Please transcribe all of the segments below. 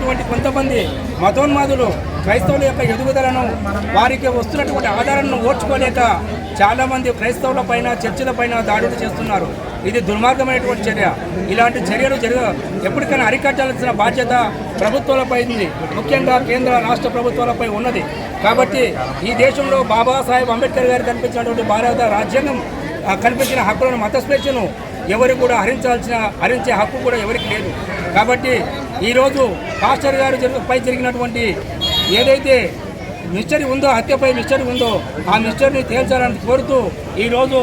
ఉన్నటువంటి కొంతమంది మతోన్మాదులు క్రైస్తవుల యొక్క ఎదుగుదలను వారికి వస్తున్నటువంటి ఆధారాలను ఓర్చుకోలేక చాలామంది క్రైస్తవుల పైన చర్చిల పైన దాడులు చేస్తున్నారు. ఇది దుర్మార్గమైనటువంటి చర్య. ఇలాంటి చర్యలు ఎప్పటికైనా అరికట్టాల్సిన బాధ్యత ప్రభుత్వాలపై ఉంది, ముఖ్యంగా కేంద్ర రాష్ట్ర ప్రభుత్వాలపై ఉన్నది. కాబట్టి ఈ దేశంలో బాబాసాహెబ్ అంబేద్కర్ గారు కల్పించినటువంటి భారత రాజ్యాంగం కల్పించిన హక్కులను, మత స్వేచ్ఛను ఎవరు కూడా హరించే హక్కు కూడా ఎవరికి లేదు. కాబట్టి ఈరోజు పాస్టర్ గారు పై జరిగినటువంటి ఏదైతే మిస్టరీ ఉందో, హత్యపై మిస్టరీ ఉందో ఆ మిస్టరీని తేల్చాలని కోరుతూ ఈరోజు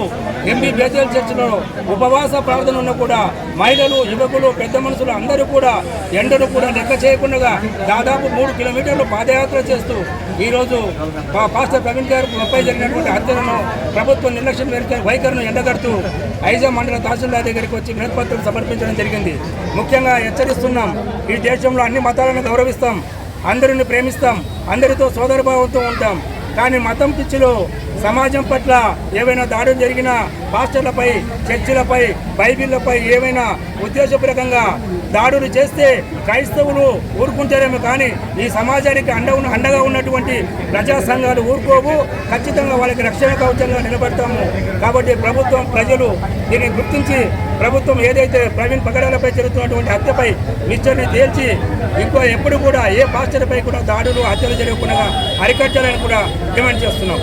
ఎంబీ బేతేల్ చర్చిలో ఉపవాస ప్రార్థన ఉన్న కూడా మహిళలు, యువకులు, పెద్ద మనుషులు అందరూ కూడా ఎండను కూడా లెక్క చేయకుండా దాదాపు 3 కిలోమీటర్లు పాదయాత్ర చేస్తూ ఈరోజు పాస్టర్ ప్రవీణ్ గారు పై జరిగినటువంటి హత్యలను ప్రభుత్వం నిర్లక్ష్యం వైఖరిను ఎండగడుతూ ఐజా మండల తహసీల్దార్ దగ్గరికి వచ్చి వినతిపత్రం సమర్పించడం జరిగింది. ముఖ్యంగా హెచ్చరిస్తున్నాం, ఈ దేశంలో అన్ని మతాలను గౌరవిస్తాం, అందరిని ప్రేమిస్తాం, అందరితో సోదరభావంతో ఉంటాం. కానీ మతం పిచ్చిలో సమాజం పట్ల ఏవైనా దాడులు జరిగినా, పాస్టర్లపై, చర్చిలపై, బైబిళ్లపై ఏవైనా ఉద్దేశపూర్వకంగా దాడులు చేస్తే క్రైస్తవులు ఊరుకుంటారేమో, కానీ ఈ సమాజానికి అండగా ఉన్నటువంటి ప్రజా సంఘాలు ఊరుకోవు. ఖచ్చితంగా వాళ్ళకి రక్షణ కవచంగా నిలబడతాము. కాబట్టి ప్రభుత్వం, ప్రజలు దీన్ని గుర్తించి ప్రభుత్వం ఏదైతే ప్రవీణ్ పగడాలపై జరుగుతున్నటువంటి హత్యపై మిస్టరీని తేల్చి ఎప్పుడు కూడా ఏ పాస్టర్పై కూడా దాడులు, హత్యలు జరగకుండా అరికట్టాలని కూడా డిమాండ్ చేస్తున్నాం.